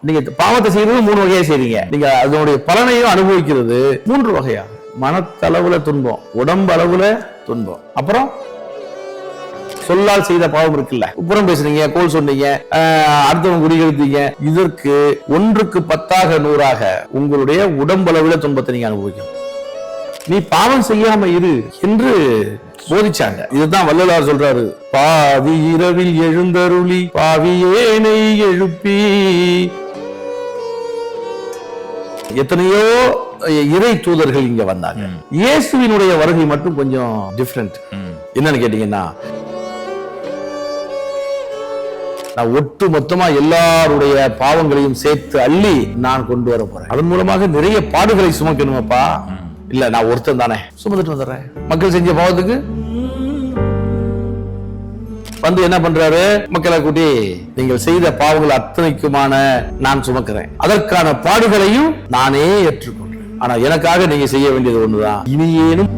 நீங்க பாவத்தை செய்யறது 3 வகையா செய்றீங்க. நீங்க அதனுடைய பலனையும் அனுபவிக்கிறது 3 வகையா. மனத்தளவுல துன்பம், உடம்பு அளவுல துன்பம், அப்புறம் சொல்லால் செய்த பாவம் இருக்குல்ல, புறம் பேசுறீங்க, கோல் சொன்னீங்க, அடுத்தவங்க குடிகெடுத்தீங்க. இதற்கு 1க்கு 10ஆக 100ஆக உங்களுடைய உடம்பளவுல துன்பத்தை நீங்க அனுபவிக்கணும். நீ பாவம் செய்யாம இரு என்று போதிச்சாங்க. இதுதான் வள்ளலார் சொல்றாரு, பாவி இரவில் எழுந்தருளி பாவியேனை எழுப்பி. எத்தனையோ இறை தூதர்கள் இங்க வந்தாங்க. இயேசுவினுடைய வருகை மட்டும் கொஞ்சம் டிஃபரெண்ட். என்னன்னு கேட்டீங்கன்னா, நான் ஒட்டு மொத்தமா எல்லாருடைய பாவங்களையும் சேர்த்து அள்ளி நான் கொண்டு வர போறேன். அதன் மூலமாக நிறைய பாடுகளை சுமக்கணுமப்பா. இல்ல, நான் ஒருத்தன் தானே சுமந்துட்டு வந்துடுறேன். மக்கள் செஞ்ச பாவத்துக்கு வந்து என்ன பண்றாரு, மக்களை கூட்டி நீங்கள் செய்த பாவங்கள் அத்தனைக்குமான நான் சுமக்கிறேன், அதற்கான பாடுகளையும் நானே ஏற்றுக்கொள்றேன். ஆனா எனக்காக நீங்க செய்ய வேண்டியது ஒண்ணுதான், இனியேனும்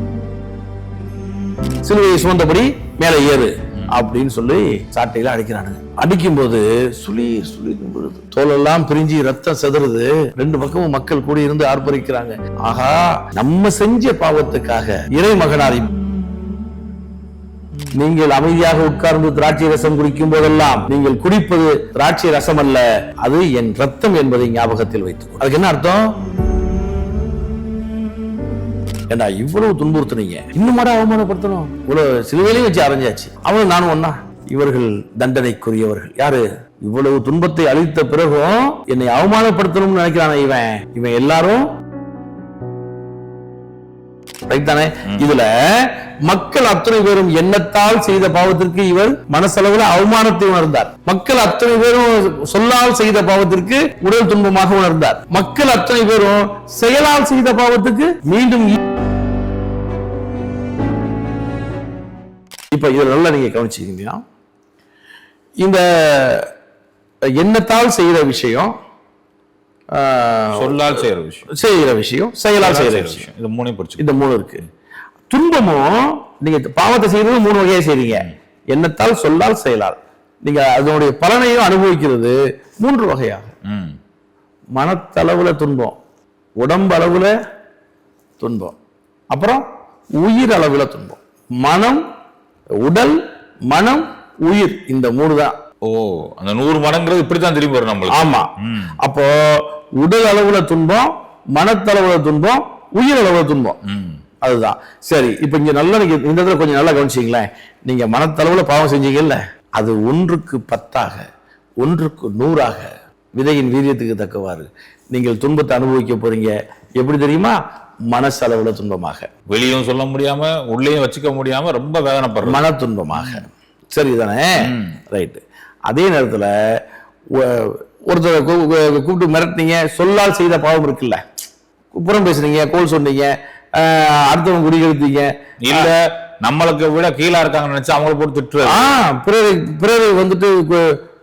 சிலுவையை சுமந்தபடி மேலே ஏறு அப்படின்னு சொல்லி சாட்டையில அடிக்கிறானுங்க. அடிக்கும் போது சுளீர் சுளீர் விழுது, தோலெல்லாம் பிரிஞ்சு ரத்தம் செதறுது. 2 பக்கமும் மக்கள் கூடி இருந்து ஆர்ப்பரிக்கிறாங்க. ஆகா, நம்ம செஞ்ச பாவத்துக்காக இறை மகனாரி நீங்கள் அமைதியாக உட்கார்ந்து திராட்சை ரசம் குடிக்கும் போதெல்லாம் நீங்கள் குடிப்பது திராட்சை ரசம் அல்ல, அது என் ரத்தம் என்பதை ஞாபகத்தில் வைத்துக்கோ. அதுக்கு என்ன அர்த்தம்? ஏண்டா இவ்வளவு துன்புறுத்துனீங்க, இன்னும் மாட அவமானப்படுத்தணும், இவ்வளவு சிலுவையிலையும் வச்சு அரைஞ்சாச்சு, அவனும் நானும் ஒன்னா. இவர்கள் தண்டனைக்குரியவர்கள். யாரு? இவ்வளவு துன்பத்தை அளித்த பிறகும் என்னை அவமானப்படுத்தணும்னு நினைக்கிறான இவன் எல்லாரும் தானே. இதுல மக்கள் அத்தனை பேரும் எண்ணத்தால் செய்த பாவத்திற்கு இவர் மனசளவுல அவமானத்தை உணர்ந்தார். மக்கள் அத்தனை பேரும் சொல்லால் செய்த பாவத்திற்கு உடல் துன்பமாக உணர்ந்தார். மக்கள் அத்தனை பேரும் செயலால் செய்த பாவத்துக்கு மீண்டும். இப்ப இதுல நல்லா நீங்க கவனிச்சீங்கன்னா, இந்த எண்ணத்தால் செய்யற விஷயம், சொல்லால் செய்யற விஷயம், செயலால் செய்யற விஷயம், இந்த 3 இருக்கு. துன்பமும் நீங்க பாவத்தை செய்யறது 3 வகையா செய்றீங்க. எண்ணத்தால், சொல்லால், செயலால். நீங்க அதனுடைய பலனையும் அனுபவிக்கிறது 3 வகையாக. மனத்தளவுல துன்பம், உடம்பு அளவுல துன்பம், அப்புறம் உயிர் அளவுல துன்பம். மனம், உடல், மனம், உயிர், இந்த 3 தான். ஓ, அந்த 100 மடங்கிறது இப்படித்தான் திரும்பி வரும் நம்மளுக்கு. ஆமா. அப்போ உடல் அளவுல துன்பம், மனத்தளவுல துன்பம், உயிர் அளவுல துன்பம். அதுதான். சரி, இப்ப இங்க நல்லா நீங்க இந்த இடத்துல கொஞ்சம் நல்லா கவனிச்சீங்களேன். நீங்க மனத்தளவுல பாவம் செஞ்சீங்கல்ல, அது 1க்கு 10ஆக 1க்கு 100ஆக விதையின் வீரியத்துக்கு தக்கவாறு நீங்கள் துன்பத்தை அனுபவிக்க போறீங்க. எப்படி தெரியுமா? மனசளவுல துன்பமாக, வெளியும் சொல்ல முடியாம உள்ளேயும் வச்சுக்க முடியாம ரொம்ப வேதனைப்படுற மன துன்பமாக. சரிதானே? ரைட்டு. அதே நேரத்துல ஒருத்தரை கூப்பிட்டு மிரட்டினீங்க, சொல்லால் செய்த பாவம் இருக்குல்ல, புறம் பேசுனீங்க, கோல் சொன்னீங்க, அடுத்தவங்க குடிகெடுத்தீங்க, இல்ல நம்மளுக்கு விட கீழா இருக்காங்கன்னு நினைச்சு அவங்கள போட்டு திட்டுறது, பிறரை வந்துட்டு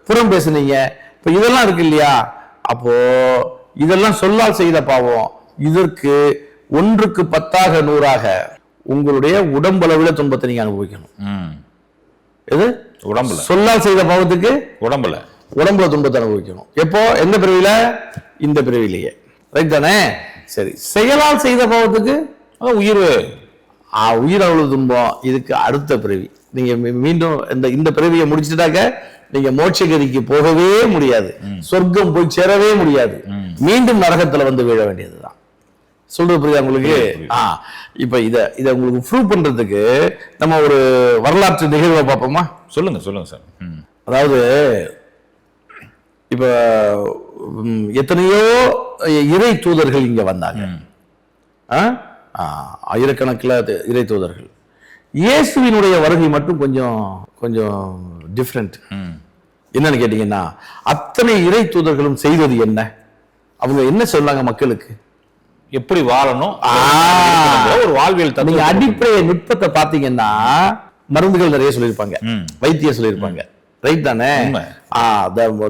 புறம் பேசுனீங்க. இப்ப இதெல்லாம் இருக்கு இல்லையா? அப்போ இதெல்லாம் சொல்லால் செய்த பாவம். இதற்கு 1க்கு 10ஆக 100ஆக உங்களுடைய உடம்பளவுல துன்பத்தை நீங்க அனுபவிக்கணும். எது? உடம்புல. சொல்லால் செய்த பாவத்துக்கு உடம்புல துன்பத்தை அனுபவிக்கணும். எப்போ? எந்த பிறவில? இந்த பிறவிலேயே. ரைட் தானே? சரி. செயலால் செய்த பாவத்துக்கு உயிர் அவ்வளவு துன்பம். இதுக்கு அடுத்த பிறவி. நீங்க மீண்டும் இந்த பிறவியை முடிச்சுட்டாக்க நீங்க மோட்சகதிக்கு போகவே முடியாது, சொர்க்கம் போய் சேரவே முடியாது, மீண்டும் நரகத்துல வந்து விழ வேண்டியதுதான். சொல்றது புரியுதா உங்களுக்கு? இப்ப இத உங்களுக்கு ப்ரூவ் பண்றதுக்கு நம்ம ஒரு வரலாற்று நிகழ்வை பார்ப்போமா? சொல்லுங்க சார். அதாவது இப்ப எத்தனையோ இறை தூதர்கள் இங்க வந்தாங்க. ஆயிரக்கணக்கில் இறை தூதர்கள். இயேசுவினுடைய வருகை மட்டும் கொஞ்சம் டிஃபரெண்ட். என்னன்னு கேட்டீங்கன்னா, அத்தனை இறை தூதர்களும் செய்தது என்ன? அவங்க என்ன சொன்னாங்க மக்களுக்கு? எப்படி வாழணும், ஒரு வாழ்வியல். நீங்க அடிப்படை நுட்பத்தை பாத்தீங்கன்னா மருந்துகள் நிறைய சொல்லியிருப்பாங்க, வைத்தியம் சொல்லியிருப்பாங்க. ரைட் தானே?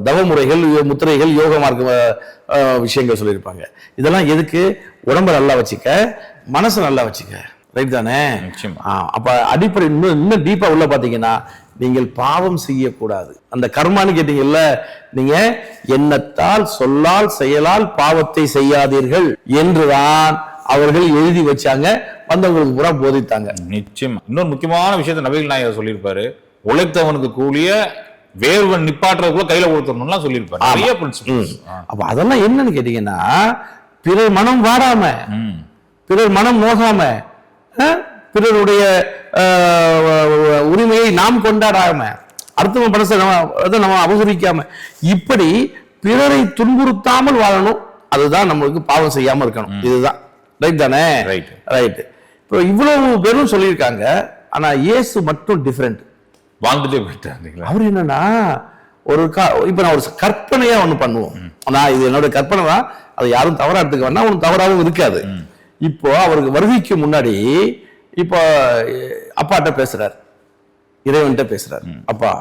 தவமுறைகள், முத்திரைகள், யோக மார்க்க விஷயங்கள் சொல்லியிருப்பாங்க. இதெல்லாம் எதுக்கு? உடம்ப நல்லா வச்சுக்க, மனசை நல்லா வச்சுக்க. ரைட் தானே? அப்ப அடிப்படை இன்னும் டீப்பா உள்ள பாத்தீங்கன்னா நீங்கள் பாவம் செய்யக்கூடாது. அந்த கர்மான்னு கேட்டீங்கல்ல, நீங்க எண்ணத்தால் சொல்லால் செயலால் பாவத்தை செய்யாதீர்கள் என்றுதான் அவர்கள் எழுதி வச்சாங்க, வந்தவங்களுக்கு பூரா போதித்தாங்க. நிச்சயம். இன்னொரு முக்கியமான விஷயத்தை நபிகள் நாயகர் சொல்லியிருப்பாரு, உழைத்தவனுக்கு கூலிய வேர்வன் நிப்பாட்டுறதுக்குள்ள கையில கொடுத்துடணும்லாம் சொல்லியிருப்பாரு. நிறைய பிரின்சிபிள்ஸ். அப்ப அதெல்லாம் என்னன்னு கேட்டீங்கன்னா, பிறர் மனம் வாடாம, பிறர் மனம் நோகாம, பிறருடைய உரிமையை நாம் கொண்டாடாம, அடுத்த படத்தை நம்ம அபகரிக்காம, இப்படி பிறரை துன்புறுத்தாமல் வாழணும். அதுதான் நம்மளுக்கு பாவம் செய்யாம இருக்கணும். இதுதான் ரைட் தானே? ரைட். இப்போ இவ்வளவு பேரும் சொல்லியிருக்காங்க, ஆனா இயேசு மட்டும் டிஃபரெண்ட். வாழ்ந்துட்டே போயிட்டாங்க. அவர் என்னன்னா, இப்ப நான் ஒரு கற்பனையா ஒண்ணு பண்ணுவோம். நான் இது என்னோட கற்பனை தான், அதை யாரும் தவறா எடுத்துக்க வேணா, ஒன்றும் தவறாகவும் இருக்காது. இப்போ அவருக்கு வருகைக்கு முன்னாடி இப்போ அப்பாட்ட பேசுறாரு, இறைவன்கிட்ட பேசுறாரு. அப்பா,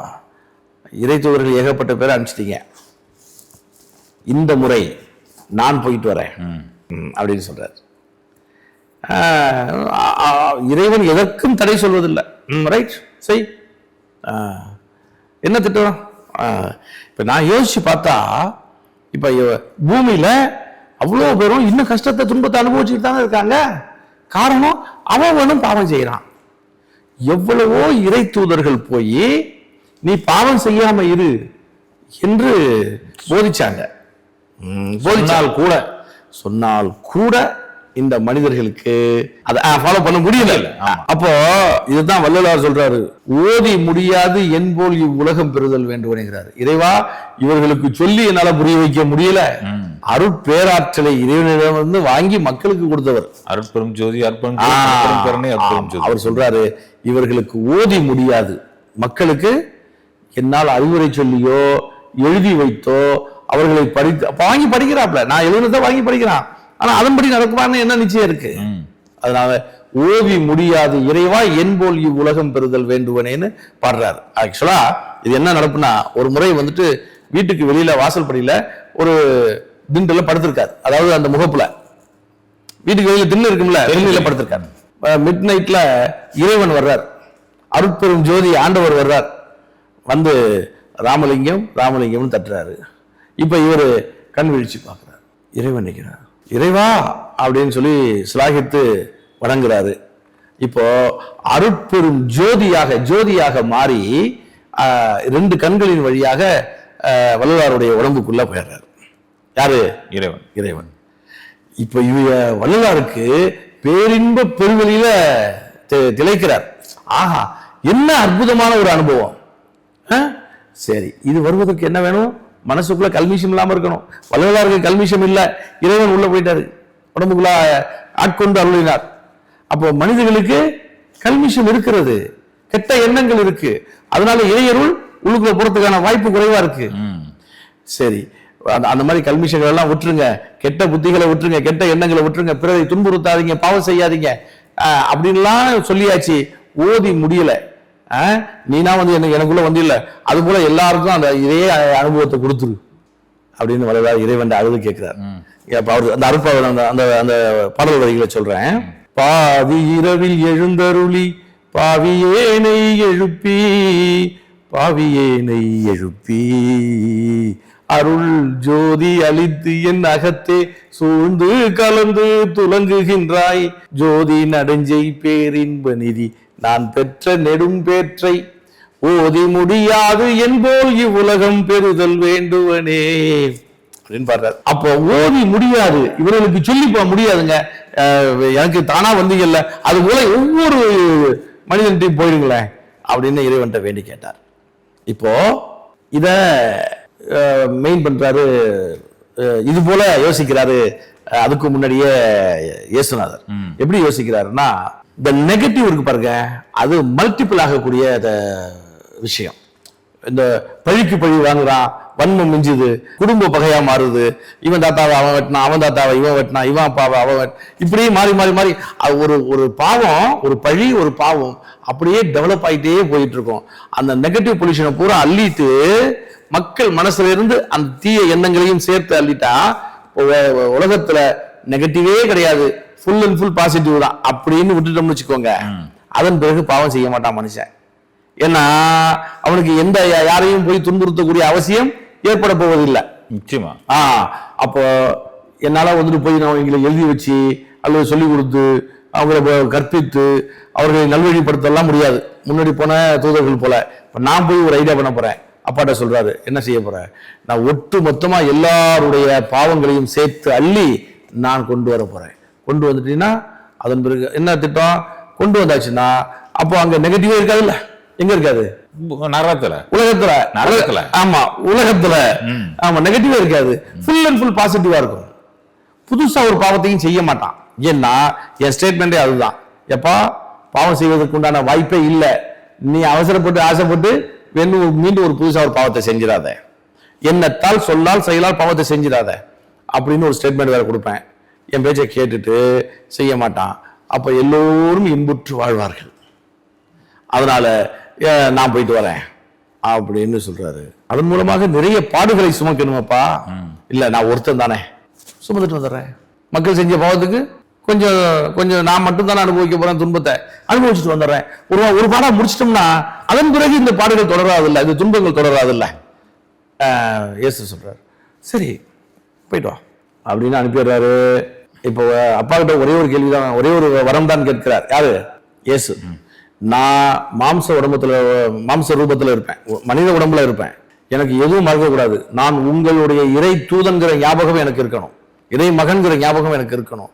இறை தூதர்கள் ஏகப்பட்ட பேரை அனுப்பிச்சிட்டீங்க, இந்த முறை நான் போயிட்டு வரேன் அப்படின்னு சொல்றாரு. இறைவன் எதற்கும் தடை சொல்வதில்லை. ரைட், செய். என்ன திட்டம்? இப்ப நான் யோசிச்சு பார்த்தா, இப்ப பூமியில அவ்வளவு பேரும் இன்னும் கஷ்டத்தை துன்பத்தை அனுபவிச்சுட்டு தானே இருக்காங்க. காரணம், அவனும் பாவம் செய்யறான். எவ்வளவோ இறை தூதர்கள் போய் நீ பாவம் செய்யாம இரு என்று போதிச்சாங்க. சொன்னால் கூட இந்த மனிதர்களுக்கு அதை ஃபாலோ பண்ண முடியல. அப்போ இதுதான் வள்ளலார் சொல்றாரு, ஓதி முடியாது என்போல் இவ்வுலகம் பெறுதல் வேண்டுவனுங்கிறாரு. இறைவா, இவர்களுக்கு சொல்லி என்னால புரிய வைக்க முடியல. அருட்பேராற்றலை இறைவனிடம் வந்து வாங்கி மக்களுக்கு கொடுத்தவர் அருட்பெரும் ஜோதி, அவர் சொல்றாரு, இவர்களுக்கு ஓதி முடியாது, மக்களுக்கு என்னால் அறிவுரை சொல்லியோ எழுதி வைத்தோ அவர்களை வாங்கி படிக்கிறாப்ல. நான் எழுதுனதை வாங்கி படிக்கிறான், ஆனா அதன்படி நடக்குமான்னு என்ன நிச்சயம் இருக்கு? அதனால ஓவி முடியாது இறைவா என்போல் இவ்வுலகம் பெறுதல் வேண்டுவனேன்னு பாடுறாரு. ஆக்சுவலா இது என்ன நடப்புனா, ஒரு முறை வந்துட்டு வீட்டுக்கு வெளியில வாசல் படியில ஒரு திண்டுல படுத்திருக்காரு. அதாவது அந்த முகப்புல வீட்டுக்கு வெளியில திண்ணு இருக்கும்ல, திண்ணில படுத்திருக்காரு. மிட் நைட்ல இறைவன் வர்றார், அருட்பெரும் ஜோதி ஆண்டவர் வர்றார். வந்து ராமலிங்கம் ராமலிங்கம்னு தட்டுறாரு. இப்ப இவரு கண் விழிச்சு பார்க்கிறார், இறைவன் நிற்கிறார். இறைவா அப்படின்னு சொல்லி சிலாகித்து வணங்குறாரு. இப்போ அருட்பெரும் ஜோதியாக மாறி 2 கண்களின் வழியாக வள்ளலாருடைய உடம்புக்குள்ள போயிடுறாரு. யாரு? இறைவன். இப்ப வள்ளலாருக்கு பேரின்ப பெருவெளியில திளைக்கிறார். ஆஹா, என்ன அற்புதமான ஒரு அனுபவம். சரி, இது வருவதற்கு என்ன வேணும்? மனசுக்குள்ள கல்மிஷம் இல்லாம இருக்கணும். வள்ளலாருக்கு கல்மிஷம் இல்ல, இறைவன் உள்ள போயிட்டாரு, உடம்புக்குள்ள ஆட்கொண்டு அருளினார். அப்போ மனிதர்களுக்கு கல்மிஷம் இருக்கிறது, கெட்ட எண்ணங்கள் இருக்கு, அதனால இறையருள் உள்ளுக்குள்ள போறதுக்கான வாய்ப்பு குறைவா இருக்கு. சரி, அந்த மாதிரி கல்மிஷங்கள் எல்லாம் விட்டுருங்க, கெட்ட புத்திகளை விட்டுருங்க, கெட்ட எண்ணங்களை விட்டுருங்க, பிறரை துன்புறுத்தாதீங்க, பாவம் செய்யாதீங்க அப்படின்லாம் சொல்லியாச்சு. ஓதி முடியல. நீனா வந்து எனக்குள்ள வந்து இல்ல, அது போல எல்லாருக்கும் அந்த இதே அனுபவத்தை கொடுத்துரு அப்படின்னு வள்ளலார் இறைவன் அழுது கேட்கிறார். அவர் அந்த அருப்பாவை அந்த அந்த பாடல் வரிகளை சொல்றேன். பாவி இரவில் எழுந்தருளி பாவியேனை எழுப்பி அருள் ஜோதி அளித்து என் அகத்தே சூழ்ந்து கலந்து துலங்குகின்றாய். ஜோதி நடுஞ்சை பேரின்ப நிதி நான் பெற்ற நெடும் பேற்றை ஓதி முடியாது என்போல் இவ்வுலகம் பெறுதல் வேண்டுவனே அப்படின்னு பாடுறாரு. அப்போ ஓதி முடியாது, இவர்களுக்கு சொல்லி போக முடியாதுங்க, எனக்கு தானா வந்தீங்கல்ல, அது போல ஒவ்வொரு மனிதன்ட்டையும் போயிடுங்களேன் அப்படின்னு இறைவன்ட்ட வேண்டி கேட்டார். இப்போ இத மெயின் பண்றாரு, இது போல யோசிக்கிறாரு. அதுக்கு முன்னாடியே இயேசுநாதர் எப்படி யோசிக்கிறாருன்னா, இந்த நெகட்டிவ் இருக்கு பாருங்க, அது மல்டிபிள் ஆகக்கூடிய விஷயம். இந்த பழிக்கு பழி வாங்குறான், வன்மம் மிஞ்சுது, குடும்ப பகையா மாறுது, இவன் தாத்தாவை அவன் வெட்டினான், அவன் தாத்தாவை இவன் வெட்டினான், இவன் அப்பாவை அவன், இப்படியே மாறி மாறி மாறி ஒரு பாவம், ஒரு பழி, ஒரு பாவம் அப்படியே டெவலப் ஆகிட்டே போயிட்டு இருக்கும். அந்த நெகட்டிவ் பொல்யூஷனை பூரா அள்ளிட்டு மக்கள் மனசுல இருந்து அந்த தீய எண்ணங்களையும் சேர்த்து அள்ளிட்டா உலகத்துல நெகட்டிவே கிடையாது, ஃபுல் அண்ட் ஃபுல் பாசிட்டிவ் தான் அப்படின்னு விட்டுட்டோம்னு வச்சுக்கோங்க. அதன் பிறகு பாவம் செய்ய மாட்டான் மனுஷன். ஏன்னா அவனுக்கு எந்த யாரையும் போய் துன்புறுத்தக்கூடிய அவசியம் ஏற்பட போவதில்லை. நிச்சயமா. அப்போ என்னால வந்துட்டு போய் நான் அவங்களை எழுதி வச்சு அல்லது சொல்லிக் கொடுத்து அவங்களை கற்பித்து அவர்களை நல்வழிப்படுத்தலாம் முடியாது. முன்னாடி போன தூதர்கள் போல இப்ப நான் போய் ஒரு ஐடியா பண்ண போறேன். அப்பாட்ட சொல்றாரு, என்ன செய்ய போறேன், நான் ஒட்டு மொத்தமா எல்லாருடைய பாவங்களையும் சேர்த்து அள்ளி நான் கொண்டு வர போறேன். கொண்டு வந்துட்டீங்கன்னா அதன் பிறகு என்ன திட்டம், கொண்டு வந்தாச்சுன்னா அப்போ அங்க நெகட்டிவா இருக்காதுல்ல. எங்க இருக்காது, உலகத்துல. ஆமா, உலகத்துல ஆமா நெகட்டிவா இருக்காது, ஃபுல் அண்ட் ஃபுல் பாசிட்டிவா இருக்கும். புதுசா ஒரு பாவத்தையும் செய்ய மாட்டான். ஏன்னா என் ஸ்டேட்மெண்டே அதுதான், எப்பா பாவம் செய்வதற்கு உண்டான வாய்ப்பே இல்லை, நீ அவசரப்பட்டு ஆசைப்பட்டு மீண்டும் ஒரு புதுசா ஒரு பாவத்தை செஞ்சிடாத, எண்ணத்தால் சொல்லால் செயலால் பாவத்தை செஞ்சிடாத அப்படின்னு ஒரு ஸ்டேட்மெண்ட் வேற கொடுப்பேன். என் பேச்சை கேட்டுட்டு செய்ய மாட்டான். அப்ப எல்லோரும் இன்புற்று வாழ்வார்கள். அதனால நான் போயிட்டு வரேன் அப்படின்னு சொல்றாரு. அதன் மூலமாக நிறைய பாடுகளை சுமக்கணுமாப்பா. இல்ல, நான் ஒருத்தன் தானே சுமந்துட்டு வந்துடுறேன். மக்கள் செஞ்ச பாவத்துக்கு கொஞ்சம் கொஞ்சம் நான் மட்டும் தானே அனுபவிக்க போறேன், துன்பத்தை அனுபவிச்சுட்டு வந்துடுறேன். ஒரு பாடம் முடிச்சிட்டோம்னா அதன் பிறகு இந்த பாடுகள் தொடராதில்லை, இந்த துன்பங்கள் தொடராதில்லை. இயேசு சொல்றாரு, சரி போயிட்டு வா அப்படின்னு அனுப்பிடுறாரு. இப்போ அப்பா கிட்ட ஒரே ஒரு கேள்விதான், ஒரே ஒரு வரம் தான் கேட்கிறார். யாரு? இயேசு. நான் மாம்ச ரூபத்துல இருப்பேன், மனித உடம்புல இருப்பேன், எனக்கு எதுவும் மறக்க கூடாது. நான் உங்களுடைய இறை தூதன்கிற ஞாபகம் எனக்கு இருக்கணும், இறை மகன்கிற ஞாபகம் எனக்கு இருக்கணும்.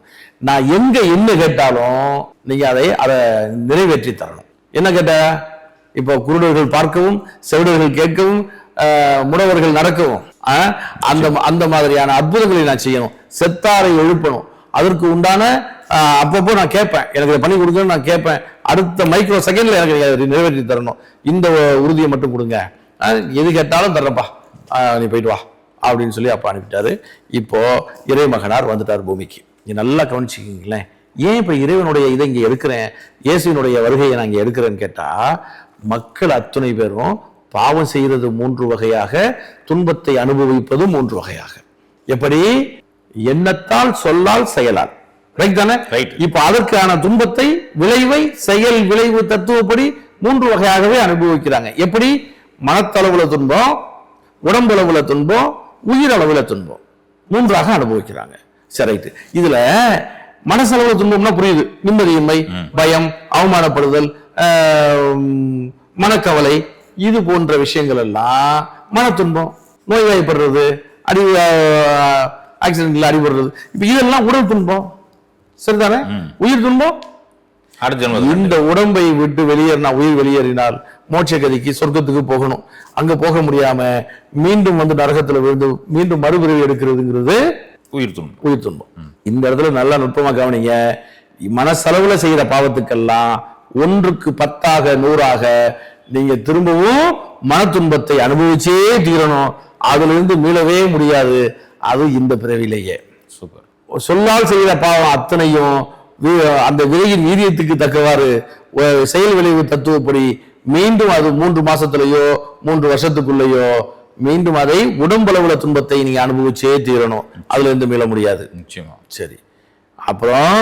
நான் எங்க என்ன கேட்டாலும் நீங்க அதை நிறைவேற்றி தரணும். என்ன கேட்ட, இப்போ குருடர்கள் பார்க்கவும், செவிடர்கள் கேட்கவும், முடவர்கள் நடக்கவும், அந்த மாதிரியான அற்புதங்களை நான் செய்யணும், செத்தாரை எழுப்பணும். அதற்கு உண்டான அப்பப்போ நான் கேட்பேன், எனக்கு இதை பண்ணி கொடுக்கணும்னு நான் கேட்பேன். அடுத்த மைக்ரோ செகண்ட்ல எனக்கு நிறைவேற்றி தரணும். இந்த உறுதியை மட்டும் கொடுங்க, எது கேட்டாலும் தர்றப்பா, நீ போயிட்டு வா அப்படின்னு சொல்லி அப்பா அனுப்பிட்டாரு. இப்போ இறைமகனார் வந்துட்டார் பூமிக்கு. நீ நல்லா கவனிச்சுக்கிங்களேன். ஏன் இப்ப இறைவனுடைய இதை இங்க எடுக்கிறேன், இயேசுவினுடைய வருகையை நான் இங்க எடுக்கிறேன்னு கேட்டா, மக்கள் அத்துணை பேரும் பாவம் செய்யறது 3 வகையாக, துன்பத்தை அனுபவிப்பது 3 வகையாக. எப்படி? எண்ணத்தால், சொல்லால், செயலால். ரைட் தானே? இப்ப அதற்கான துன்பத்தை, விளைவை, செயல் விளைவு தத்துவப்படி 3 வகையாகவே அனுபவிக்கிறாங்க. எப்படி? மனத்தளவுல துன்பம், உடம்பளவுல துன்பம், உயிரளவுல துன்பம், 3ஆக அனுபவிக்கிறாங்க. சரி, இதுல மனசளவுல துன்பம்னா புரியுது, நிம்மதியின்மை, பயம், அவமானப்படுதல், மனக்கவலை, இது போன்ற விஷயங்கள் எல்லாம் மன துன்பம். நோய்வாய்ப்படுறது, ஆக்சிடென்ட்ல அடிபடுறது, இப்ப இதெல்லாம் உடல் துன்பம். சரிதானே? உயிர் துன்பம், இந்த உடம்பை விட்டு வெளியேறினா, உயிர் வெளியேறினால் மோட்ச கதிக்கு, சொர்க்கத்துக்கு போகணும். அங்க போக முடியாம மீண்டும் வந்து நரகத்துல விழுந்து மீண்டும் மறுபிறவி எடுக்கிறதுங்கிறது உயிர் துன்பம். இந்த இடத்துல நல்லா நுட்பமா கவனிங்க. மனசளவுல செய்யற பாவத்துக்கெல்லாம் 1க்கு 10ஆக 100ஆக நீங்க திரும்பவும் மன துன்பத்தை அனுபவிச்சே தீரணும். அதுல இருந்து மீளவே முடியாது. அது இந்த பிறவிலேயே. சூப்பர். சொல்லால் செய்யற பாவம் அத்தனையும் அந்த விலையின் வீரியத்துக்கு தக்கவாறு செயல் விளைவு தத்துவப்படி மீண்டும் அது 3 மாசத்துலயோ 3 வருஷத்துக்குள்ளேயோ மீண்டும் அதை உடம்பளவுல துன்பத்தை நீங்க அனுபவிச்சே தீரணும். அதுல இருந்து மீள முடியாது. நிச்சயமா. சரி, அப்புறம்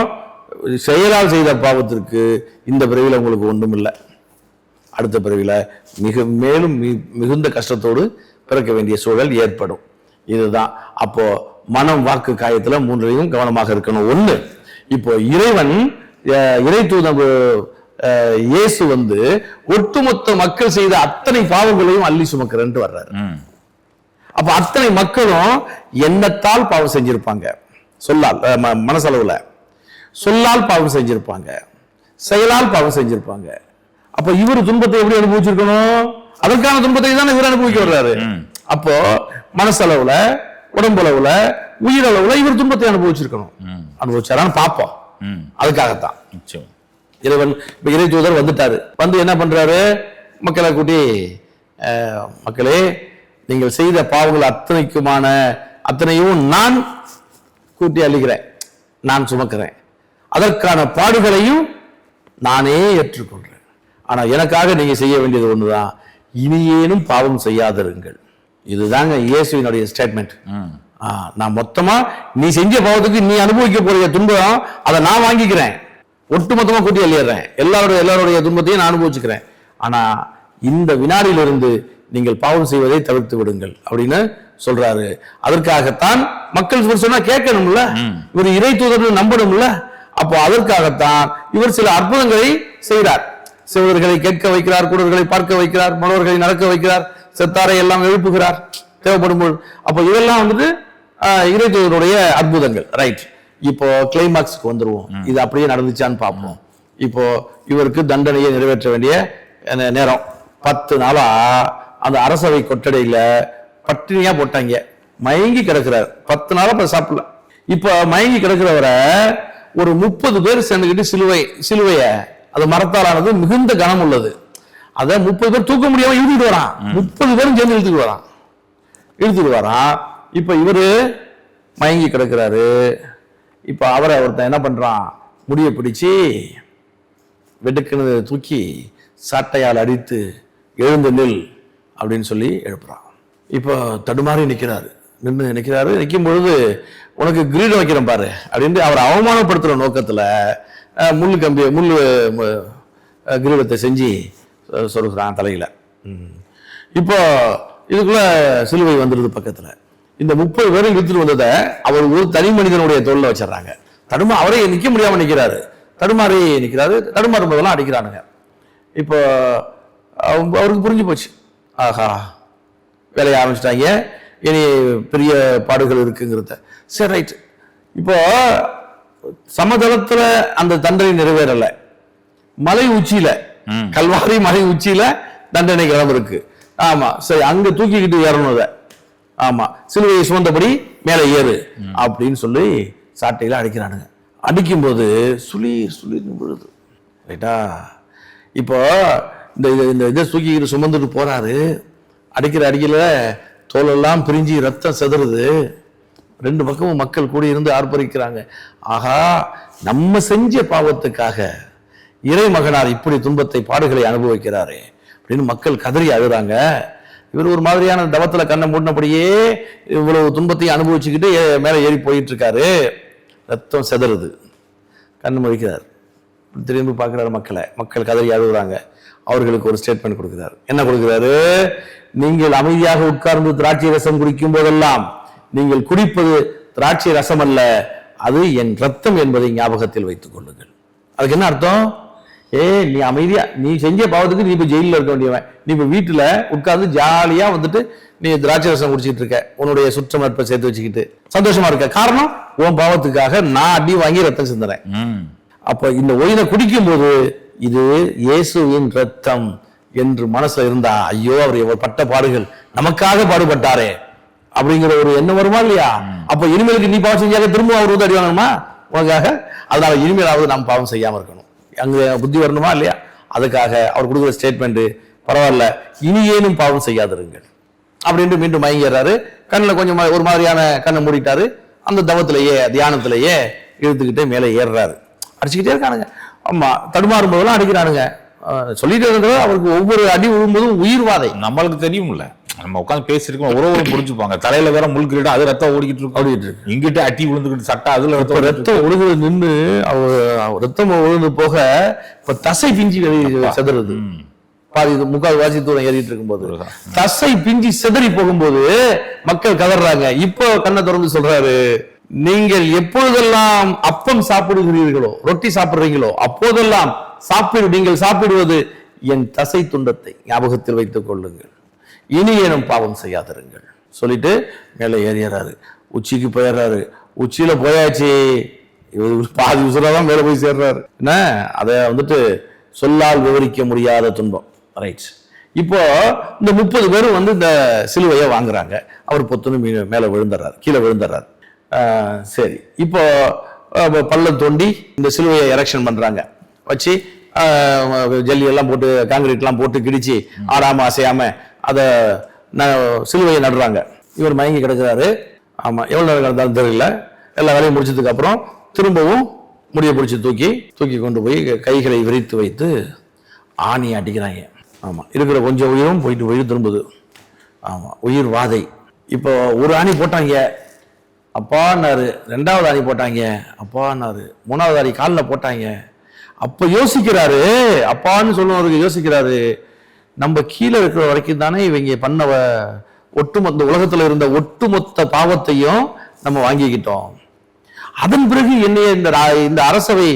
செயலால் செய்த பாவத்திற்கு இந்த பிறவில உங்களுக்கு ஒன்றும் இல்லை. அடுத்த பிறவில மேலும் மிகுந்த கஷ்டத்தோடு பிறக்க வேண்டிய சூழல் ஏற்படும். இதுதான். அப்போ மனம், வாக்கு, காயத்துல 3லையும் கவனமாக இருக்கணும். 1, இப்போ இறை தூதன் இயேசு வந்து ஒட்டுமொத்த மக்கள் செய்த அத்தனை பாவங்களையும் அள்ளி சுமக்கிறேன்ட்டு வர்றாரு. அப்ப அத்தனை மக்களும் எண்ணத்தால் பாவம் செஞ்சிருப்பாங்க, சொல்லால், மனசளவுல சொல்லால் பாவம் செஞ்சிருப்பாங்க, செயலால் பாவம் செஞ்சிருப்பாங்க. அப்ப இவர் துன்பத்தை எப்படி அனுபவிச்சிருக்கணும்? அதற்கான துன்பத்தை தான் இவர் அனுபவிக்க வர்றாரு. அப்போ மனசளவுல, உடம்பளவுல, உயிரளவுல இவர் துன்பத்தை அனுபவிச்சிருக்கணும். அனுபவிச்சாரான்னு பார்ப்போம். அதுக்காகத்தான் இறைவன் இப்ப இறை தூதர் வந்துட்டாரு. வந்து என்ன பண்றாரு? மக்களை கூட்டி, மக்களே, நீங்கள் செய்த பாவங்கள் அத்தனையும் நான் கூட்டி அள்ளுகிறேன், நான் சுமக்கிறேன், அதற்கான பாடுகளையும் நானே ஏற்றுக்கொள்றேன். ஆனா எனக்காக நீங்க செய்ய வேண்டியது ஒண்ணுதான், இனியேனும் பாவம் செய்யாதிருங்கள். இதுதாங்க இயேசுவினுடைய ஸ்டேட்மெண்ட். நான் மொத்தமா நீ செஞ்ச பாவத்துக்கு நீ அனுபவிக்க போற துன்பம் அதை நான் வாங்கிக்கிறேன், ஒட்டுமொத்தமா கூட்டி அள்ளிடுறேன், எல்லாருடைய துன்பத்தையும் நான் அனுபவிச்சுக்கிறேன். ஆனா இந்த வினாடியிலிருந்து நீங்கள் பாவம் செய்வதை தவிர்த்து விடுங்கள் அப்படின்னு சொல்றாரு. அதற்காகத்தான் மக்கள் சொன்னா கேட்கணும்ல, இவர் இறை தூதர்னு நம்பணும்ல. அப்போ அதற்காகத்தான் இவர் சில அற்புதங்களை செய்கிறார். சிவர்களை கேட்க வைக்கிறார், குடர்களை பார்க்க வைக்கிறார், மனோர்களை நடக்க வைக்கிறார், செத்தாரை எல்லாம் எழுப்புகிறார் தேவைப்படும் போது. அப்போ இதெல்லாம் வந்துட்டு இறை தூதருடைய அற்புதங்கள். ரைட், இப்போ கிளைமாக்ஸ்க்கு வந்துருவோம். இது அப்படியே நடந்துச்சான்னு பார்ப்போம். இப்போ இவருக்கு தண்டனையை நிறைவேற்ற வேண்டிய நேரம். 10 நாளா அந்த அரசவை கொட்டடையில பட்டினியா போட்டாங்க. மயங்கி கிடக்கிறார். 10 நாளா சாப்பிடல. இப்ப மயங்கி கிடக்கிறவரை ஒரு 30 பேர் சேர்ந்துக்கிட்டு சிலுவைய அது மரத்தாலானது மிகுந்த கனம் உள்ளது. அத 30 பேர் தூக்க முடியாம இழுத்துட்டு வரான். 30 பேரும் சேர்ந்து இழுத்துட்டு வரான். இப்ப இவரு மயங்கி கிடக்கிறாரு. இப்ப அவரை ஒருத்தன் என்ன பண்றான், முடிய பிடிச்சு வெடுக்குன்னு தூக்கி சாட்டையால் அடித்து எழுந்து நில் அப்படின்னு சொல்லி எழுப்புறான். இப்போ தடுமாறி நிற்கிறாரு. நிற்கும் பொழுது உனக்கு கிரீடம் வைக்கிறேன் பாரு அப்படின்னு அவர் அவமானப்படுத்துற நோக்கத்துல முள்ளு கிரீடத்தை செஞ்சு சொல்றான் தலையில. இப்போ இதுக்குள்ள சிலுவை வந்துடுது பக்கத்துல. இந்த 30 பேரும் இழுத்துட்டு வந்ததை அவர் ஒரு தனி மனிதனுடைய தோல்ல வச்சிடறாங்க. அவரே நிக்க முடியாம நிக்கிறாரு. தடுமாறி நிக்கிறாரு. தடுமாறும் போதெல்லாம் அடிக்கிறானுங்க. இப்போ அவருக்கு புரிஞ்சு போச்சு, ஆஹா வேலையை ஆரம்பிச்சிட்டாங்க, இனி பெரிய பாடுகள் இருக்குங்கிறத. சரி ரைட். இப்போ சமதளத்துல அந்த தண்டனை நிறைவேறல, மலை உச்சியில, கல்வாரி மலை உச்சியில தண்டனை கிளம்பு இருக்கு. ஆமா சரி, அங்க தூக்கிக்கிட்டு ஏறணும். ஆமா, சிலுவையை சுமந்தபடி மேல ஏறு அப்படின்னு சொல்லி சாட்டையில அடிக்கிறானுங்க. அடிக்கும் போது சுளீர் விழுது. ரைட்டா? இப்போ இந்த இதை தூக்கிக்கிட்டு சுமந்துட்டு போறாரு. அடிக்கல தோலெல்லாம் பிரிஞ்சு ரத்தம் செதறுது. 2 பக்கமும் மக்கள் கூடி இருந்து ஆர்ப்பரிக்கிறாங்க. ஆகா, நம்ம செஞ்ச பாவத்துக்காக இறை மகனார் இப்படி துன்பத்தை பாடுகளை அனுபவிக்கிறாரு அப்படின்னு மக்கள் கதறி அழுறாங்க. இவர் ஒரு மாதிரியான தவத்துல கண்ணை மூடினபடியே இவ்வளவு துன்பத்தையும் அனுபவிச்சுக்கிட்டு மேல ஏறி போயிட்டு இருக்காரு. ரத்தம் செதறுது. கண்ணு முடிக்கிறார். திரும்பி பார்க்கிறாரு மக்கள் கதறி அழுகுறாங்க. அவர்களுக்கு ஒரு ஸ்டேட்மெண்ட் கொடுக்கிறார். என்ன கொடுக்கிறாரு? நீங்கள் அமைதியாக உட்கார்ந்து திராட்சை ரசம் குடிக்கும் போதெல்லாம் நீங்கள் குடிப்பது திராட்சை ரசம் அல்ல, அது என் ரத்தம் என்பதை ஞாபகத்தில் வைத்துக் கொள்ளுங்கள். அதுக்கு என்ன அர்த்தம்? நீ அமைதியா, நீ செஞ்ச பாவத்துக்கு நீ இப்ப ஜெயில இருக்க வேண்டியவன். நீ இப்ப வீட்டுல உட்கார்ந்து ஜாலியா வந்துட்டு நீ திராட்சை ரசம் குடிச்சிட்டு இருக்க, உன்னுடைய சுற்ற நட்பை சேர்த்து வச்சுக்கிட்டு சந்தோஷமா இருக்க. காரணம், உன் பாவத்துக்காக நான் அடி வாங்கி ரத்தம் சிந்துறேன். அப்ப இந்த ஒயினை குடிக்கும் போது இது இயேசுவின் ரத்தம் என்று மனசுல இருந்தா, ஐயோ அவர் எவ்வளவு பட்ட பாடுகள், நமக்காக பாடுபட்டாரே அப்படிங்கிற ஒரு எண்ணம் வருமா இல்லையா? அப்ப இனிமேலுக்கு நீ பாவம் செஞ்சாக்க திரும்ப அவர் வந்து அடி வாங்கணுமா உனக்காக? அதனால இனிமேலாவது நாம் பாவம் செய்யாம இருக்கணும், அங்க புத்தி வரணுமா இல்லையா? அதுக்காக அவர் கொடுக்குற ஸ்டேட்மெண்ட், பரவாயில்ல இனி ஏனும் பாவம் செய்யாதிருங்கள் அப்படின்ட்டு மீண்டும் மயங்கிறாரு. கண்ணில் கொஞ்சம் ஒரு மாதிரியான கண்ணை மூடிட்டாரு. அந்த தவத்திலேயே தியானத்திலேயே இழுத்துக்கிட்டே மேலே ஏறுறாரு. அடிச்சுக்கிட்டே இருக்கானுங்க. ஆமா, தடுமாறும் போதெல்லாம் அடிக்கிறானுங்க. சொல்லிட்டு இருக்கிறது அவருக்கு ஒவ்வொரு அடி விழும்போதும் உயிர்வாதை. நம்மளுக்கு தெரியும்ல, நம்ம உட்காந்து பேசிருக்கோம், உறவு புரிஞ்சுப்பாங்க. தலையில வேற முழுக்கிட்டு அது ரத்தம் ஓடிக்கிட்டு இருக்கு. இங்கிட்ட அட்டி விழுந்துக்கிட்டு சட்டை அதுல ரத்தம் ஒழுங்கு நின்று ரத்தம் விழுந்து போக இப்ப தசை பிஞ்சு செதறுது. பாதி 3/4 வாசி தூரம் ஏறிட்டு இருக்கும்போது தசை பிஞ்சி செதறி போகும்போது மக்கள் கதறாங்க. இப்போ கண்ணை திறந்து சொல்றாரு, நீங்கள் எப்பொழுதெல்லாம் அப்பம் சாப்பிடுகிறீர்களோ, ரொட்டி சாப்பிடுறீங்களோ, அப்போதெல்லாம் நீங்கள் சாப்பிடுவது என் தசை துண்டத்தை ஞாபகத்தில் வைத்துக் கொள்ளுங்கள், இனி ஏனும் பாவம் செய்யாதிருங்கள் சொல்லிட்டு மேலே ஏறியறாரு. உச்சிக்கு போயிடுறாரு. உச்சியில போயாச்சு, பாதி உசுராதான் மேல போய் சேர்றாரு. என்ன அத வந்துட்டு சொல்லால் விவரிக்க முடியாத துன்பம். ரைட். இப்போ இந்த 30 பேரும் வந்து இந்த சிலுவையை வாங்குறாங்க. அவர் பொத்துன்னு மேல விழுந்துடுறாரு, கீழே விழுந்துடுறாரு. சரி, இப்போ பள்ளம் தோண்டி இந்த சிலுவையை எரெக்ஷன் பண்றாங்க. வச்சு ஜல்லி எல்லாம் போட்டு காங்கிரீட் எல்லாம் போட்டு கிடிச்சு ஆடாம அசையாம அத சிலுவையை நடுறாங்க. இவர் மயங்கி கிடக்குறாரு. ஆமா, எவ்வளவு நேரம் கிடந்தாலும் தெரியல. எல்லா வேலையும் முடிச்சதுக்கு அப்புறம் திரும்பவும் முடிய பிடிச்சி தூக்கி கொண்டு போய் கைகளை விரித்து வைத்து ஆணி அடிக்கிறாங்க. ஆமா, இருக்கிற கொஞ்சம் உயிரும் போயிட்டு திரும்புது. ஆமா, உயிர் வாதை. இப்போ ஒரு ஆணி போட்டாங்க, அப்பான்னாரு. 2வது ஆணி போட்டாங்க, அப்பான்னாரு. 3வது ஆணி காலில் போட்டாங்க. அப்ப யோசிக்கிறாரு, அப்பான்னு சொல்லுவதற்கு யோசிக்கிறாரு, நம்ம கீழே இருக்கிற வரைக்கும் தானே இவங்க பண்ண ஒட்டுமொத்த உலகத்துல இருந்த ஒட்டுமொத்த பாவத்தையும் நம்ம வாங்கிக்கிட்டோம். அதன் பிறகு என்னைய இந்த அரசவை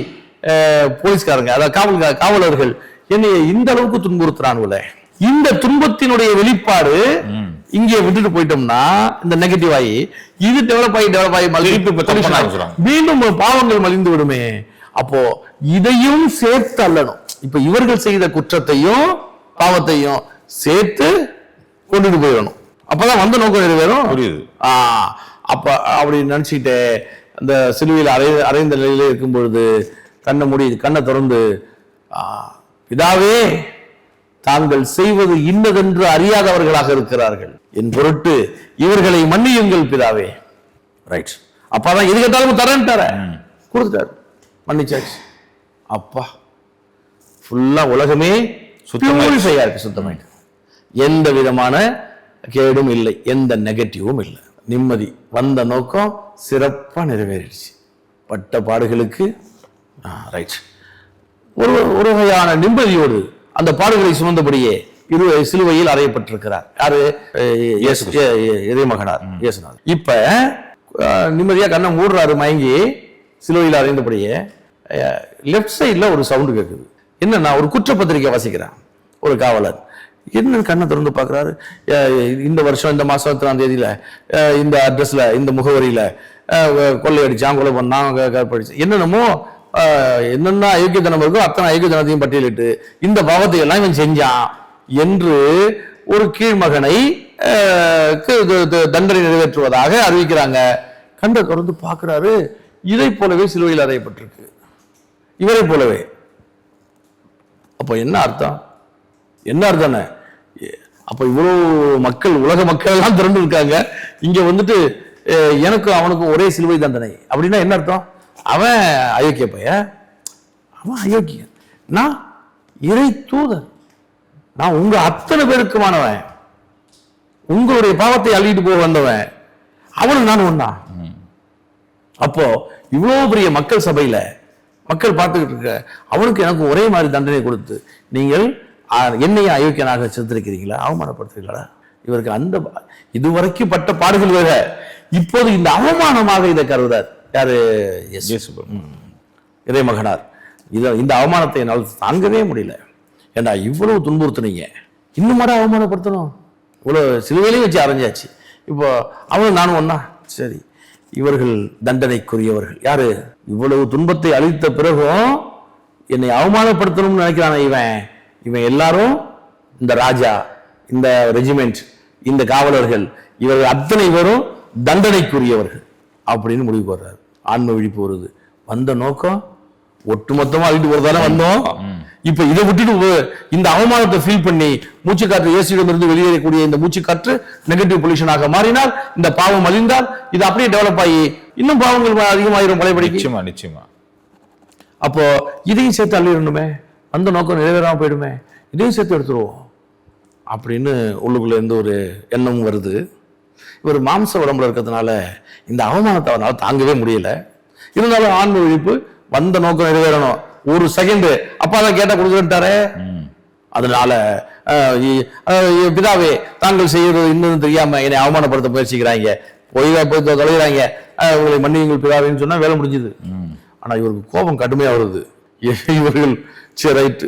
போலீஸ்காரங்க, அதாவது காவலர்கள் என்னைய இந்த அளவுக்கு துன்புறுத்துறானுல, இந்த துன்பத்தினுடைய வெளிப்பாடு இங்கே விட்டுட்டு போயிட்டோம்னா இந்த நெகட்டிவ் ஆகி இது டெவலப் ஆகி மீண்டும் பாவங்கள் மலிந்து விடுமே. அப்போ இதையும் சேர்த்து அல்லணும். இப்ப இவர்கள் செய்த குற்றத்தையும் பாவத்தையும் சேர்த்து கொண்டுட்டு போயிடணும். அப்பதான் வந்த நோக்கம் நிறைவேறும். புரியுது. அப்ப அப்படி நினைச்சுக்கிட்டு அந்த சிலுவையில் அறைந்த நிலையில இருக்கும் பொழுது கண்ணை திறந்து பிதாவே தாங்கள் செய்வது இன்னதென்று அறியாதவர்களாக இருக்கிறார்கள், என் பொருட்டு இவர்களை மன்னியுங்கள் பிதாவே. ரைட். அப்பாதான் எது கேட்டாலும் தரேன் கொடுத்துட்டாரு, மன்னிச்சாச்சு. அப்பா ஃபுல்லா உலகமே சுத்தமா இருக்கு, சுத்தமாயிட்டு எந்த விதமான கேடும் இல்லை, எந்த நெகட்டிவும் இல்லை, நிம்மதி. வந்த நோக்கம் சிறப்பா நிறைவேறிடுச்சு. பட்ட பாடுகளுக்கு ரைட் ஒரு வகையான நிம்மதியோடு அந்த பாடுகளை சுமந்தபடியே சிலுவையில் அறையப்பட்டிருக்கிறார். யாரு? இறைமகனார் இயேசுநாதர். இப்ப நிம்மதியா கண்ணை மூடுறாரு, மயங்கி சிலுவையில் அறைந்தபடியே லெப்ட் சைட்ல ஒரு சவுண்டு கேட்குது. என்னன்னா ஒரு குற்றப்பத்திரிக்கை வாசிக்கிறான் ஒரு காவலர். என்ன கண்ணை திறந்து பார்க்குறாரு, இந்த வருஷம் இந்த மாசம் 3ஆம் தேதியில இந்த அட்ரஸ்ல இந்த முகவரியில கொள்ளையடிச்சான், கொலை பண்ணான், கற்பழிச்சான், என்னென்னமோ என்னென்ன அயோக்கியத்தனம் இருக்கோ அத்தனை அயோக்கியத்தனத்தையும் பட்டியலிட்டு இந்த பாவத்தை எல்லாம் இவன் செஞ்சான் என்று ஒரு கீழ்மகனை தண்டனை நிறைவேற்றுவதாக அறிவிக்கிறாங்க. கண்ணை திறந்து பார்க்கிறாரு, இதை போலவே சிலுவையில் அறையப்பட்டிருக்கு, இவரை போலவே. அப்போ என்ன அர்த்தம்? என்ன அர்த்தம்? அப்ப இவ்வளவு மக்கள், உலக மக்கள் எல்லாம் திரண்டு இருக்காங்க, இங்க வந்துட்டு எனக்கு அவனுக்கும் ஒரே சிலுவை தண்டனை அப்படின்னா என்ன அர்த்தம்? அவன் அயோக்கிய பைய, அவன் அயோக்கியன், நான் இறை தூதன், நான் உங்க அத்தனை பேருக்குமானவன், உங்களுடைய பாவத்தை அள்ளிட்டு போக வந்தவன், அவனும் நான் ஒண்ணா. அப்போ இவ்வளவு பெரிய மக்கள் சபையில மக்கள் பார்த்துக்கிட்டு இருக்க அவனுக்கு எனக்கு ஒரே மாதிரி தண்டனை கொடுத்து நீங்கள் என்னைய அயோக்கியனாக செலுத்திருக்கிறீங்களா, அவமானப்படுத்துறீங்களா? இவருக்கு அந்த இதுவரைக்கும் பட்ட பாடுகள் வேற, இப்போது இந்த அவமானமாக இதை கருதார். யாரு? இறைமகனார். இந்த அவமானத்தை என்னால் தாங்கவே முடியல. ஏன்னா இவ்வளவு துன்புறுத்துனீங்க, இன்னும் அவமானப்படுத்தணும், இவ்வளவு சிலுவையிலையும் வச்சு அரைஞ்சாச்சு, இப்போ அவனும் நானும் ஒன்னா. சரி, இவர்கள் தண்டனைக்குரியவர்கள். யாரு? இவ்வளவு துன்பத்தை அளித்த பிறகும் என்னை அவமானப்படுத்தணும்னு நினைக்கிறான இவன் எல்லாரும், இந்த ராஜா, இந்த ரெஜிமெண்ட், இந்த காவலர்கள், இவர்கள் அத்தனை பேரும் தண்டனைக்குரியவர்கள் அப்படின்னு முடிவுக்கு வர்றாரு. ஆன்ம விழிப்பு வருது. வந்த நோக்கம் ஒட்டுமொத்தமா அழிட்டு போறதால வந்தோம். இப்ப இதை விட்டுட்டு இந்த அவமானத்தை ஃபீல் பண்ணி மூச்சு காற்று இயேசுவிடமிருந்து வெளியேறக்கூடிய இந்த மூச்சு காற்று நெகட்டிவ் பொல்யூஷனாக மாறினால், இந்த பாவம் அழிந்தால் இது அப்படியே டெவலப் ஆகி இன்னும் பாவங்கள் அதிகமாயிரும் பழையபடி. நிச்சயமா. அப்போ இதையும் சேர்த்து அள்ளிடணுமே, அந்த நோக்கம் நிறைவேறாம போயிடுமே, இதையும் சேர்த்து எடுத்துருவோம் அப்படின்னு உள்ளுக்குள்ள இருந்து ஒரு எண்ணமும் வருது. இவர் மாம்ச உடம்புல இருக்கிறதுனால இந்த அவமானத்தை அவனால் தாங்கவே முடியல. இருந்தாலும் ஆன்ம விழிப்பு, வந்த நோக்கம் நிறைவேறணும். ஒரு செகண்ட் அப்பாதான் கேட்டா கொடுக்குறாரு. அதனால பிதாவே தாங்கள் செய்யறது இன்னும் தெரியாம என்னை அவமானப்படுத்த முயற்சிக்கிறாங்க, போய் தொலைகிறாங்க, உங்களை மன்னியுங்கள் பிதாவேன்னு சொன்னா வேலை முடிஞ்சுது. ஆனா இவருக்கு கோபம் கடுமையா வருது. இவர்கள் சரி ரைட்டு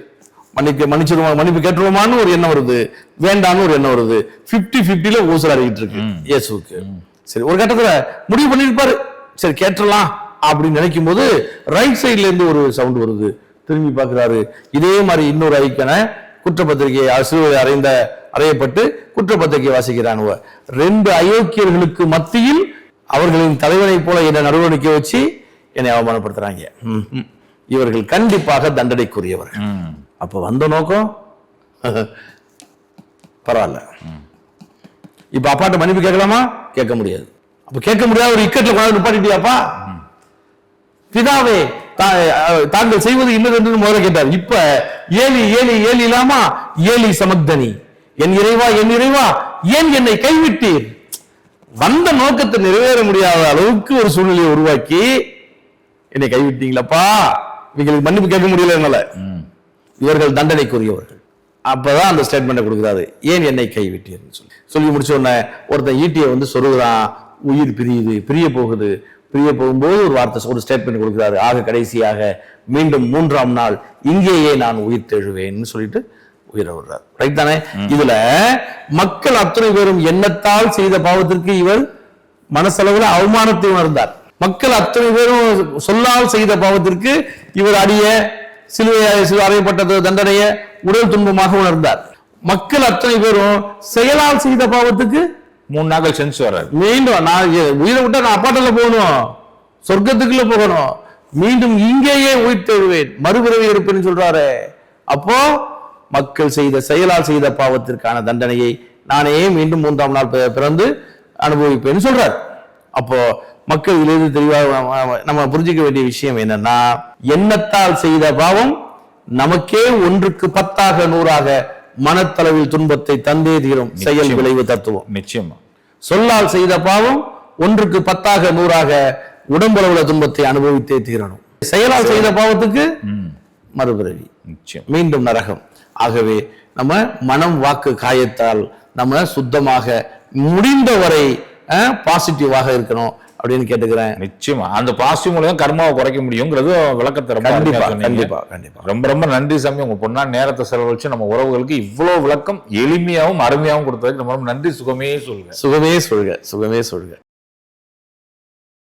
மன்னிச்சிருவோம், மன்னிப்பு கேட்டுருவோமான்னு ஒரு எண்ணம் வருது, வேண்டான்னு ஒரு எண்ணம் வருது. 50-50 ஊசலாடிக்கிட்டு இருக்கு இயேசுக்கு. சரி, ஒரு கட்டத்துல முடிவு பண்ணிருப்பாரு, சரி கேட்டுடலாம் அப்படின்னு நினைக்கும் போது ரைட் சைட்ல இருந்து ஒரு சவுண்ட் வருது. திரும்பி பார்க்கிறாரு, இதே மாதிரி இன்னொரு ஐக்கனை குற்றப்பத்திரிகை சிலுவையில் அறையப்பட்டு குற்றப்பத்திரிகை வாசிக்கிறான். 2 அயோக்கியர்களுக்கு மத்தியில் அவர்களின் தலைவனை போல என்னை நடுவணிக்க வச்சு என்னை அவமானப்படுத்துறாங்க. இவர்கள் கண்டிப்பாக தண்டனைக்குரியவர்கள். அப்ப வந்த நோக்கம் பரவாயில்ல. இப்ப அப்பாட்ட மன்னிப்பு கேட்கலாமா? கேட்க முடியாது. அப்ப கேட்க முடியாத ஒரு இக்கட்ல கொண்டாந்து நிப்பாட்டிட்டியாப்பா? பிதாவே தாங்கள் செய்வது இன்னது என்று முதல்ல கேட்டார். இப்ப ஏலி ஏலி ஏலி இல்லாமா ஏலி சமக்தனி, என் இறைவா என் இறைவா ஏன் என்னை கைவிட்டீர்? வந்த நோக்கத்தை நிறைவேற முடியாத அளவுக்கு ஒரு சூழ்நிலையை உருவாக்கி என்னை கைவிட்டீங்களப்பா, இவங்களுக்கு மன்னிப்பு கேட்க முடியல. என்னால இவர்கள் தண்டனைக்குரியவர்கள். அப்பதான் அந்த ஸ்டேட்மெண்ட் கொடுக்குறாரு, ஏன் என்னை கைவிட்டீர்னு சொல்லி முடிச்ச உடனே ஒருத்தன் ஈட்டியை வந்து சொருகுறான், உயிர் பிரியுது, பிரிய போகும்போது ஒரு வார்த்தை, ஒரு ஸ்டேட்மெண்ட் கொடுக்குறாரு, ஆக கடைசியாக மீண்டும் 3ஆம் நாள் இங்கேயே நான் உயிர் தெழுவேன்னு சொல்லிட்டு உயிரை விடுறார். ரைட் தானே? இதுல மக்கள் அத்தனை பேரும் எண்ணத்தால் செய்த பாவத்திற்கு இவர் மனசளவுல அவமானத்தை உணர்ந்தார். மக்கள் அத்தனை பேரும் சொல்லால் செய்த பாவத்திற்கு இவர் அடிய சிலுவையில் அறையப்பட்ட தண்டனையை உடல் துன்பமாக உணர்ந்தார். மக்கள் அத்தனை பேரும் செயலால் செய்த பாவத்துக்கு 3 நாட்கள் செஞ்சு வர்றாரு. மீண்டும் நான் உயிரை விட்டா நான் அப்பாட்டல போகணும், சொர்க்கத்துக்குள்ள போகணும், மீண்டும் இங்கேயே உயிர் தெழுவேன், மறுபிறவி இருப்பேன்னு சொல்றாரு. அப்போ மக்கள் செய்த செயலால் செய்த பாவத்திற்கான தண்டனையை நானே மீண்டும் 3ஆம் நாள் பிறந்து அனுபவிப்பேன்னு சொல்றார். அப்போ மக்கள் இதிலிருந்து தெளிவாக நம்ம புரிஞ்சுக்க வேண்டிய விஷயம் என்னன்னா, எண்ணத்தால் செய்த பாவம் நமக்கே 1க்கு 10ஆக 100ஆக மனத்தளவில் துன்பத்தை தந்தே தீரும் செயல் விளைவு தத்துவம். நிச்சயமா. சொல்லால் செய்த பாவம் 1க்கு 10ஆக 100ஆக உடம்பளவுல துன்பத்தை அனுபவித்தே தீரணும். செயலால் செய்த பாவத்துக்கு மறுபிறவி, மீண்டும் நரகம். ஆகவே நம்ம மனம் வாக்கு காயத்தால் நம்ம சுத்தமாக முடிந்தவரை பாசிட்டிவாக இருக்கணும் அப்படின்னு கேட்டுக்கிறேன். நிச்சயமா அந்த பாசிட்டிவ் மூலம் கர்மாவை குறைக்க முடியுங்கிறது விளக்கத்தை ரொம்ப ரொம்ப நன்றி சாமி. உங்க பொண்ணான நேரத்தை செலவழிச்சு நம்ம உறவுகளுக்கு இவ்வளவு விளக்கம் எளிமையாகவும் அருமையாகவும் கொடுத்ததுக்கு ரொம்ப நன்றி. சுகமே சொல்க.